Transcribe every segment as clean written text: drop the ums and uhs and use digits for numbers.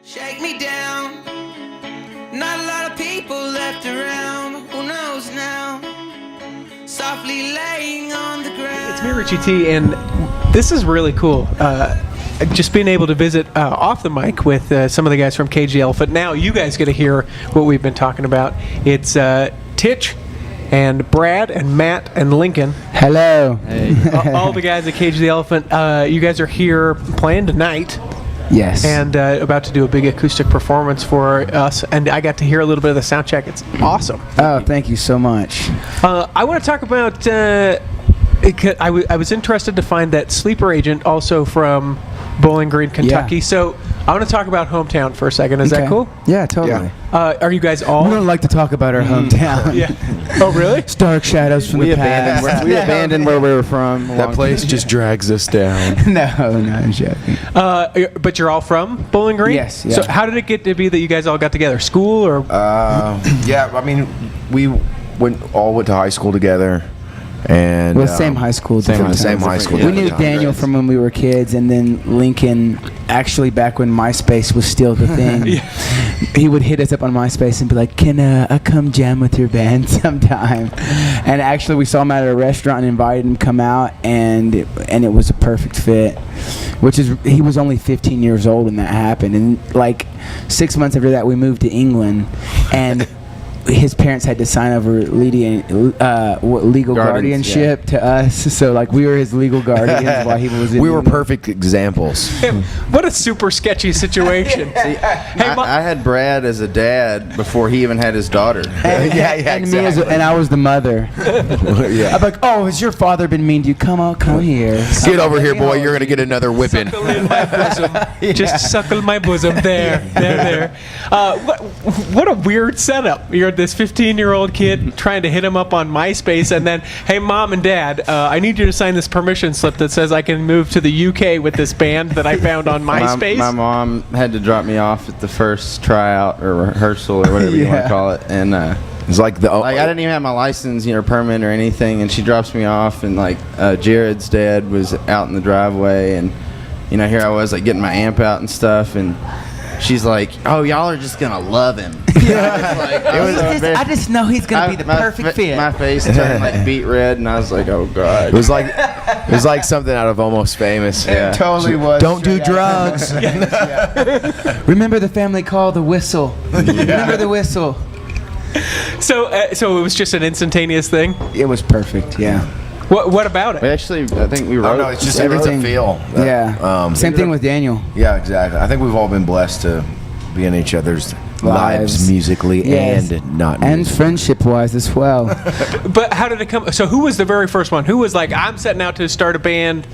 Shake me down. Not a lot of people left around. Who knows now? Softly laying on the ground. It's me, Richie T, and this is really cool. Just being able to visit off the mic with some of the guys from Cage the Elephant. Now you guys get to hear what we've been talking about. It's Titch and Brad and Matt and Lincoln. Hello. Hey. All the guys at Cage the Elephant. You guys are here playing tonight. Yes. And about to do a big acoustic performance for us. And I got to hear a little bit of the sound check. It's awesome. Oh, thank you so much. I want to talk about... I was interested to find that Sleeper Agent also from Bowling Green, Kentucky. Yeah. So I want to talk about hometown for a second. Is that cool? Yeah, totally. Are you guys all... We don't like to talk about our hometown. Yeah. Oh, really? Dark shadows from the past. We abandoned where we were from. That place just drags us down. No, I'm joking. But you're all from Bowling Green? Yes. Yeah. So how did it get to be that you guys all got together? School or... Yeah, I mean, we went to high school together. And Well, same high school. Same different high times. school. We different knew times. Daniel from when we were kids, and then Lincoln, actually back when MySpace was still the thing, he would hit us up on MySpace and be like, can I come jam with your band sometime? And actually we saw him at a restaurant and invited him to come out, and it was a perfect fit, he was only 15 years old when that happened. And like 6 months after that, we moved to England, and his parents had to sign over legal guardianship to us, so like we were his legal guardians while he was in we were England. perfect examples. What a super sketchy situation. I had Brad as a dad before he even had his daughter. And I was the mother. Yeah. I'm like, oh, has your father been mean to you? Come here. Get over here, boy. You're gonna get another whipping. Suckle in my bosom. Just suckle my bosom. There. What a weird setup. You're this 15-year-old kid trying to hit him up on MySpace, and then, hey, mom and dad, I need you to sign this permission slip that says I can move to the UK with this band that I found on MySpace. My mom had to drop me off at the first tryout or rehearsal or whatever you want to call it, and It's like I didn't even have my license, permit or anything, and she drops me off, and Jared's dad was out in the driveway, and here I was getting my amp out and stuff, and she's like, "Oh, y'all are just gonna love him." I just know he's gonna be the perfect fit. My face turned beet red, and I was like, "Oh God!" It was like something out of Almost Famous. Yeah. It totally was. Don't do drugs. Remember the family call, the whistle. Remember the whistle. So it was just an instantaneous thing. It was perfect. Yeah. What about it? We actually, I think we wrote. No, it's just everything. feel. Yeah. Same thing with Daniel. Yeah, exactly. I think we've all been blessed to be in each other's lives musically and not and musically. friendship-wise as well. But how did it come? So who was the very first one? Who was like, I'm setting out to start a band,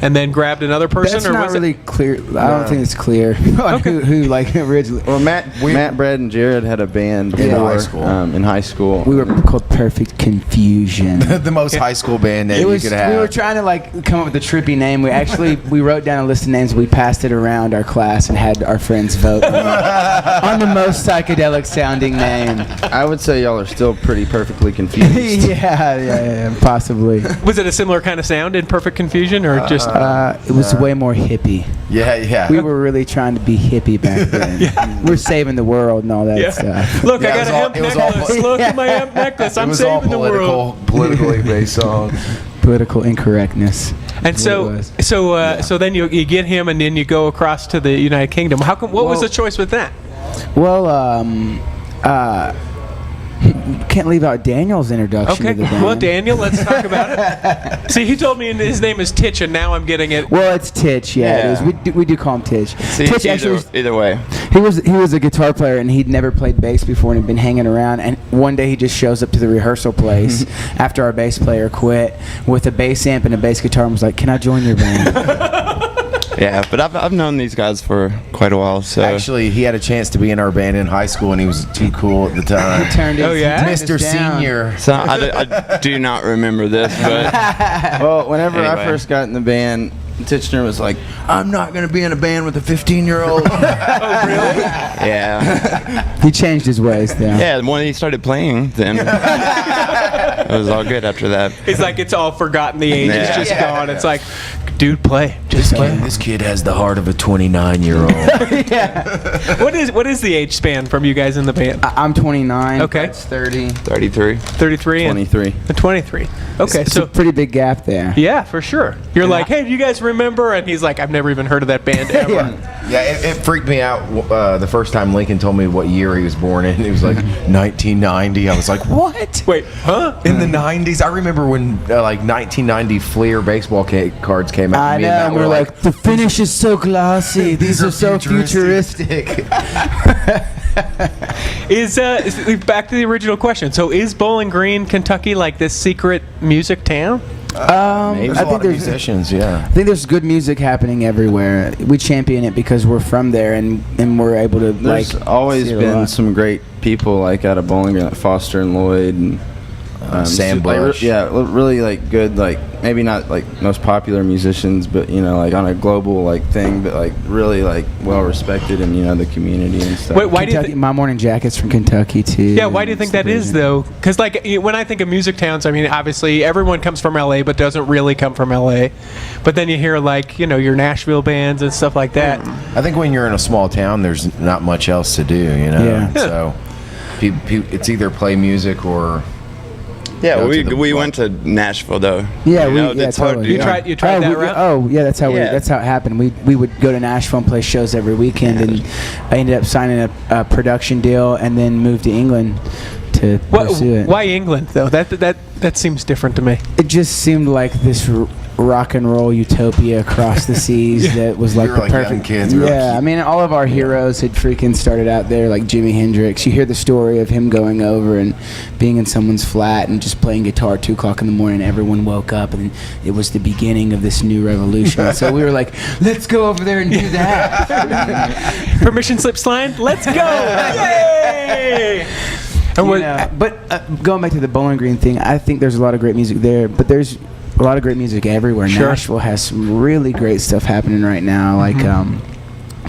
and then grabbed another person? That's or not was really clear. I don't think it's clear on who originally. Well, Matt, Brad, and Jared had a band before, in high school. We were called Perfect Confusion. the most high school band name you could have. We were trying to come up with a trippy name. We wrote down a list of names. We passed it around our class and had our friends vote on the most psychedelic sounding name. I would say y'all are still pretty perfectly confused. yeah, possibly. Was it a similar kind of sound in Perfect Confusion, or just? It was way more hippie. Yeah. We were really trying to be hippie back then. We're saving the world and all that stuff. Look, Yeah, I got a hemp necklace. Look at my hemp necklace. I'm saving the world. Politically based song. Political incorrectness. And so then you get him, and then you go across to the United Kingdom. How come? What was the choice with that? Well, can't leave out Daniel's introduction to the band. Well, Daniel, let's talk about it. See, he told me his name is Titch, and now I'm getting it. Well, it's Titch. Yeah, it is. We do call him Titch. Titch Either way. He was a guitar player, and he'd never played bass before, and had been hanging around. And one day he just shows up to the rehearsal place after our bass player quit with a bass amp and a bass guitar, and was like, "Can I join your band?" Yeah, but I've known these guys for quite a while. So Actually, he had a chance to be in our band in high school, and he was too cool at the time. Mr. Senior. So I do not remember this, but well, whenever I first got in the band, Titchener was like, "I'm not going to be in a band with a 15-year-old." Oh, really? Yeah. He changed his ways, though. Yeah, when he started playing, then it was all good after that. It's like it's all forgotten. The age is just gone. It's like, dude, play. This kid has the heart of a 29-year-old. Yeah. What is the age span from you guys in the band? I'm 29. Okay. That's 30. 33. 33 and 23. 23. Okay, It's so a pretty big gap there. yeah, for sure. You're like, hey, do you guys remember? And he's like, I've never even heard of that band ever. Yeah, it freaked me out the first time Lincoln told me what year he was born in. He was like 1990. I was like, what? Wait, huh? In the 90s? I remember when like 1990 Fleer baseball cards came out. I Me know, and Matt and were we're like, the finish is so glossy. These are so futuristic. Is back to the original question. So is Bowling Green, Kentucky, like this secret music town? There's I a think lot of there's musicians, yeah. I think there's good music happening everywhere. We champion it because we're from there and we're able to There's like. always see it a been lot. some great people like out of Bowling Green, like Foster and Lloyd and Sam Bush. really like good, like maybe not like most popular musicians, but like on a global like thing, but like really like well respected in the community and stuff. Wait, why do you Kentucky, think? My Morning Jacket's from Kentucky too. Yeah, why do you think that is though? Because like when I think of music towns, I mean obviously everyone comes from LA, but doesn't really come from LA. But then you hear like your Nashville bands and stuff like that. I think when you're in a small town, there's not much else to do, Yeah. So it's either play music or... Yeah, Go to the we club. went to Nashville though. Yeah, that's totally. You tried that route? Oh, yeah, that's how Yeah. that's how it happened. We would go to Nashville and play shows every weekend, and I ended up signing a production deal, and then moved to England to pursue it. Why England though? That seems different to me. It just seemed like this rock and roll utopia across the seas that was like We were the like young perfect kids. We were Yeah, like- I mean, all of our heroes had freaking started out there, like Jimi Hendrix. You hear the story of him going over and being in someone's flat and just playing guitar at 2 o'clock in the morning. Everyone woke up, and it was the beginning of this new revolution. So we were like, let's go over there and do that. Permission slip signed. Let's go! Yay! And But going back to the Bowling Green thing, I think there's a lot of great music there, but there's a lot of great music everywhere. Sure. Nashville has some really great stuff happening right now, like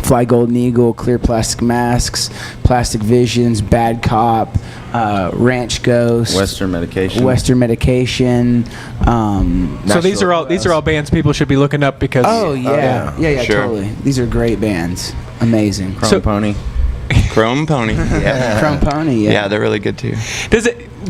Fly Golden Eagle, Clear Plastic Masks, Plastic Visions, Bad Cop, Ranch Ghost, Western Medication. so these are all bands people should be looking up because. Oh yeah, yeah, Sure. totally. These are great bands. Amazing. Chrome Pony. Chrome Pony. Yeah. Chrome Pony. Yeah. Yeah, they're really good too.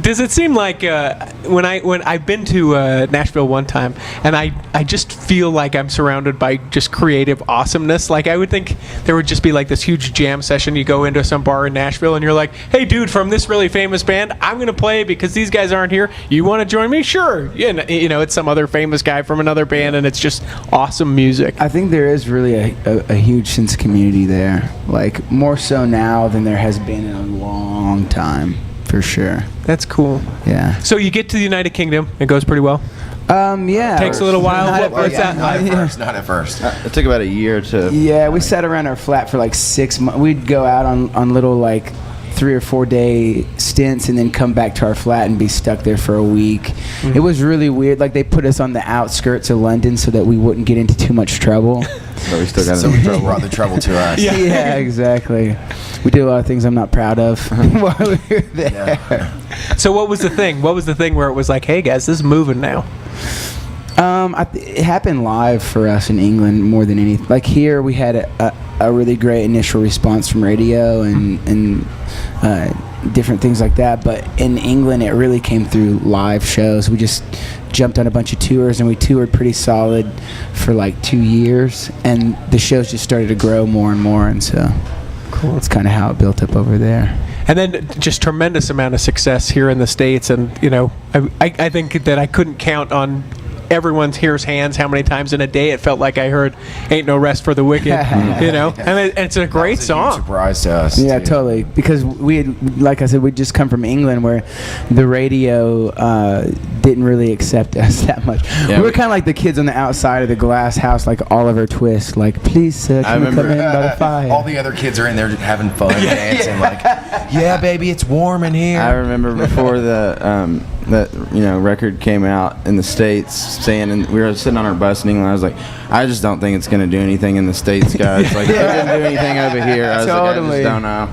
Does it seem like when I've been to Nashville one time, and I just feel like I'm surrounded by just creative awesomeness. Like I would think there would just be like this huge jam session. You go into some bar in Nashville and you're like, hey dude, from this really famous band, I'm gonna play because these guys aren't here. You want to join me? Sure. Yeah, it's some other famous guy from another band, and it's just awesome music. I think there is really a huge sense of community there, like more so now than there has been in a long time, for sure. That's cool. Yeah. So you get to the United Kingdom. It goes pretty well. Yeah. Takes a little while. What's that? Not at first. It took about a year to. Yeah, we sat around our flat for like 6 months. We'd go out on little like 3 or 4 day stints and then come back to our flat and be stuck there for a week. Mm-hmm. It was really weird. Like they put us on the outskirts of London so that we wouldn't get into too much trouble. But we still got So we brought the trouble to us. Yeah, exactly. We did a lot of things I'm not proud of while we were there. Yeah. So what was the thing? What was the thing where it was like, hey guys, this is moving now? It happened live for us in England more than anything. Like here, we had a really great initial response from radio and different things like that. But in England, it really came through live shows. We just jumped on a bunch of tours, and we toured pretty solid for like 2 years. And the shows just started to grow more and more, and so cool. That's kind of how it built up over there. And then just tremendous amount of success here in the States. And, I think that I couldn't count on everyone's here's hands how many times in a day it felt like I heard Ain't No Rest for the Wicked, and it's a great That was a huge song. surprise to us. Yeah, too. totally. Because we had, like I said, we'd just come from England where the radio didn't really accept us that much. Yeah, we were kind of like the kids on the outside of the glass house, like Oliver Twist. Like, please, sir, can we come in by the fire? All the other kids are in there having fun, dancing, like, yeah, baby, it's warm in here. I remember before that record came out in the States, saying, and we were sitting on our bus in England. I was like, I just don't think it's gonna do anything in the States, guys. Like, it didn't do anything over here. I was like, I just don't know.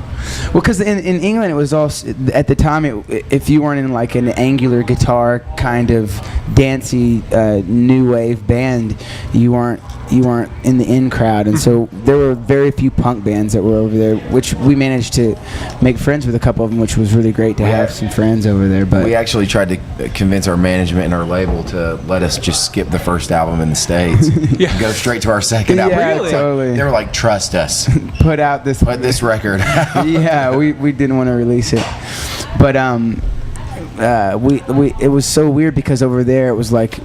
Well, because in England, it was all at the time. If you weren't in like an angular guitar kind of dancey new wave band, you weren't you weren't in the in crowd, and so there were very few punk bands that were over there, which we managed to make friends with a couple of them, which was really great to have some friends over there. But we actually tried to convince our management and our label to let us just skip the first album in the States and go straight to our second album. Yeah, Really? totally. They were like, trust us. Put out this record. Yeah, we didn't want to release it, but we it was so weird because over there it was like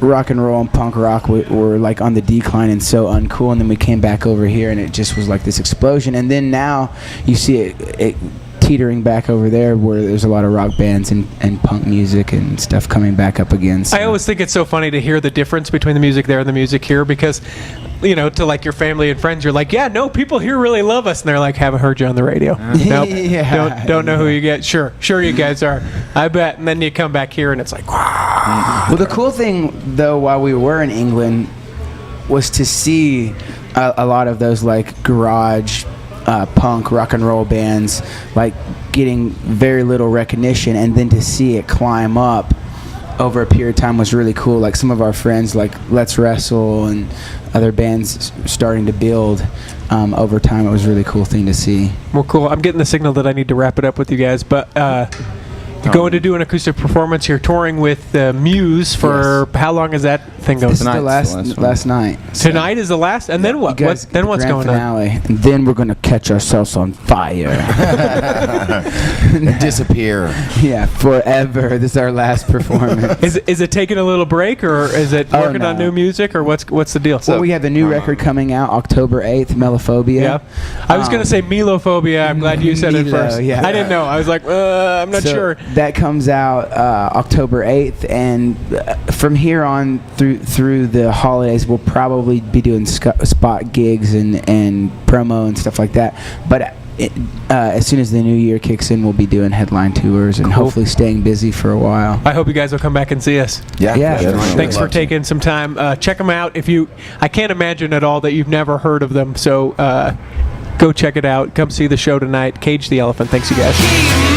rock and roll and punk rock were like on the decline and so uncool, and then we came back over here and it just was like this explosion, and then now you see it teetering back over there where there's a lot of rock bands and punk music and stuff coming back up again. So. I always think it's so funny to hear the difference between the music there and the music here, because to like your family and friends, you're like, yeah, no, people here really love us, and they're like, haven't heard you on the radio. Nope. Yeah. Don't know who you get. Sure you guys are, I bet. And then you come back here and it's like, wow. Well, the cool thing though, while we were in England, was to see a lot of those like garage punk rock and roll bands like getting very little recognition, and then to see it climb up over a period of time was really cool. Like some of our friends like Let's Wrestle and other bands starting to build over time. It was a really cool thing to see. Well, cool. I'm getting the signal that I need to wrap it up with you guys, but you're going to do an acoustic performance. You're touring with Muse for how long is that thing going? This is the last night. So. Tonight is the last, and then what? Then what's going finale. On? And then we're going to catch ourselves on fire. Disappear. Yeah, forever. This is our last performance. Is it taking a little break, or is it working on new music, or what's the deal? Well, we have a new record coming out October 8th, Melophobia. Yeah. I was going to say Melophobia. I'm glad you said it first. Yeah. I didn't know. I was like, I'm not sure. That comes out October 8th, and from here on through the holidays, we'll probably be doing spot gigs and promo and stuff like that. But as soon as the new year kicks in, we'll be doing headline tours and hopefully staying busy for a while. I hope you guys will come back and see us. Yeah. Thanks for taking some time. Check them out. I can't imagine at all that you've never heard of them. So go check it out. Come see the show tonight. Cage the Elephant. Thanks, you guys.